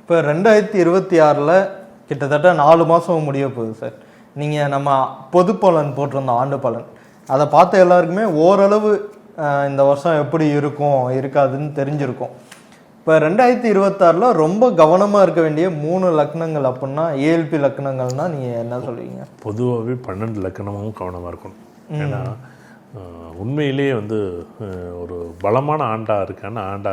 இப்போ 2026 கிட்டத்தட்ட 4 மாதம் முடிய போகுது சார். நீங்கள் நம்ம பொது பலன் போட்டிருந்தோம், ஆண்டு பலன். அதை பார்த்த எல்லாருக்குமே ஓரளவு இந்த வருஷம் எப்படி இருக்கும் இருக்காதுன்னு தெரிஞ்சிருக்கும். இப்போ 2026 ரொம்ப கவனமாக இருக்க வேண்டிய 3 லக்னங்கள் அப்படின்னா ஏஎல்பி லக்னங்கள்னால் நீங்கள் என்ன சொல்லுவீங்க? பொதுவாகவே 12 லக்கணமும் கவனமாக இருக்கணும். ஏன்னா உண்மையிலேயே ஒரு பலமான ஆண்டாக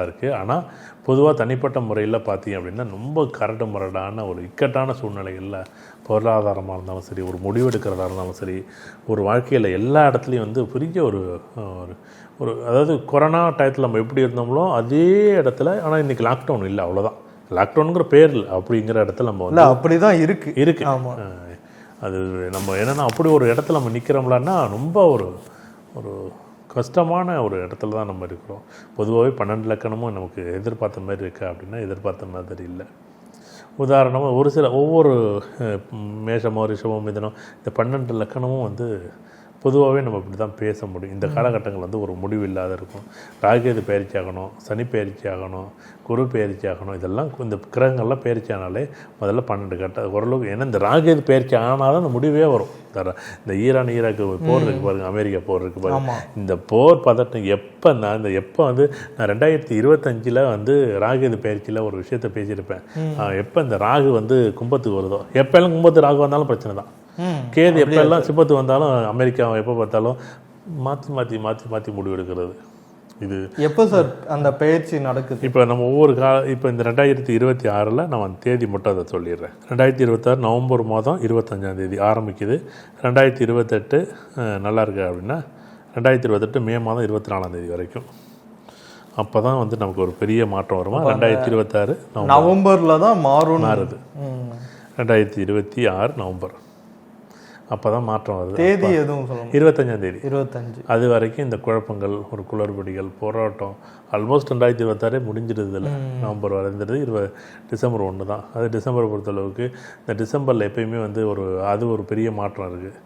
இருக்குது. ஆனால் பொதுவாக தனிப்பட்ட முறையில் பார்த்தீங்க அப்படின்னா ரொம்ப கரடு முரடான ஒரு இக்கட்டான சூழ்நிலைகளில் பொருளாதாரமாக இருந்தாலும் சரி, ஒரு முடிவெடுக்கிறதா இருந்தாலும் சரி, ஒரு வாழ்க்கையில் எல்லா இடத்துலையும் பெரிய ஒரு ஒரு அதாவது கொரோனா டயத்தில் நம்ம எப்படி இருந்தோம்களோ அதே இடத்துல. ஆனால் இன்றைக்கி லாக்டவுன் இல்லை, அவ்வளோதான். லாக்டவுனுங்கிற பேர் அப்படிங்கிற இடத்துல நம்ம அப்படி தான் இருக்குது. ஆமாம், அது நம்ம என்னென்னா அப்படி ஒரு இடத்துல நம்ம நிற்கிறோம்லன்னா ரொம்ப ஒரு ஒரு கஷ்டமான ஒரு இடத்துல தான் நம்ம இருக்கிறோம். பொதுவாகவே 12 லக்கணமும் நமக்கு எதிர்பார்த்த மாதிரி இருக்கா அப்படின்னா எதிர்பார்த்த மாதிரி இல்லை. உதாரணமாக ஒரு சில ஒவ்வொரு மேஷமோ ரிஷபமோ மிதனம் இந்த 12 லக்கணமும் பொதுவாகவே நம்ம இப்படி தான் பேச முடியும். இந்த காலகட்டங்கள் ஒரு முடிவு இல்லாத இருக்கும். ராகேது பயிற்சி ஆகணும், சனி பயிற்சி ஆகணும், குரு பயிற்சி ஆகணும். இதெல்லாம் இந்த கிரகங்கள்லாம் பயிற்சி ஆனாலே முதல்ல 12 கட்டம் ஓரளவுக்கு. ஏன்னா இந்த ராகேது பயிற்சி ஆனாலும் அந்த முடிவே வரும். இந்த ஈராக்கு போர் இருக்குது பாருங்கள், அமெரிக்கா போர் இருக்குது பாருங்கள். இந்த போர் பதட்டம் எப்போன்னா எப்போ நான் 2025 ராகேது பயிற்சியில் ஒரு விஷயத்தை பேசியிருப்பேன். எப்போ இந்த ராகு கும்பத்துக்கு வருதோ, எப்போல்லாம் கும்பத்து ராகு வந்தாலும் பிரச்சனை தான். கேது எப்பெல்லாம் சிப்பத்து வந்தாலும் அமெரிக்கா எப்போ பார்த்தாலும் மாற்றி முடிவெடுக்கிறது. இது எப்போ சார் அந்த பயிற்சி நடக்குது? இப்போ நம்ம இப்போ இந்த 2026 நம்ம அந்த தேதி மட்டும் அதை சொல்லிடுறேன். 2026 நவம்பர் மாதம் 25 ஆரம்பிக்குது. 2028 நல்லா இருக்கு அப்படின்னா 2028 மே மாதம் 24 வரைக்கும். அப்போ தான் நமக்கு ஒரு பெரிய மாற்றம் வருமா. 2026 நவம்பரில் தான் மாறுது. 2026 நவம்பர் அப்போ தான் மாற்றம் வருது. தேதி எதுவும் சொல்லணும்? 25 அது வரைக்கும் இந்த குழப்பங்கள், ஒரு குளறுபடிகள், போராட்டம் ஆல்மோஸ்ட் 2026 முடிஞ்சிடுது. இல்லை, நவம்பர் வரைஞ்சிடுது. டிசம்பர் 1 தான். அது டிசம்பரை பொறுத்தளவுக்கு இந்த டிசம்பரில் எப்பயுமே ஒரு பெரிய மாற்றம் இருக்குது.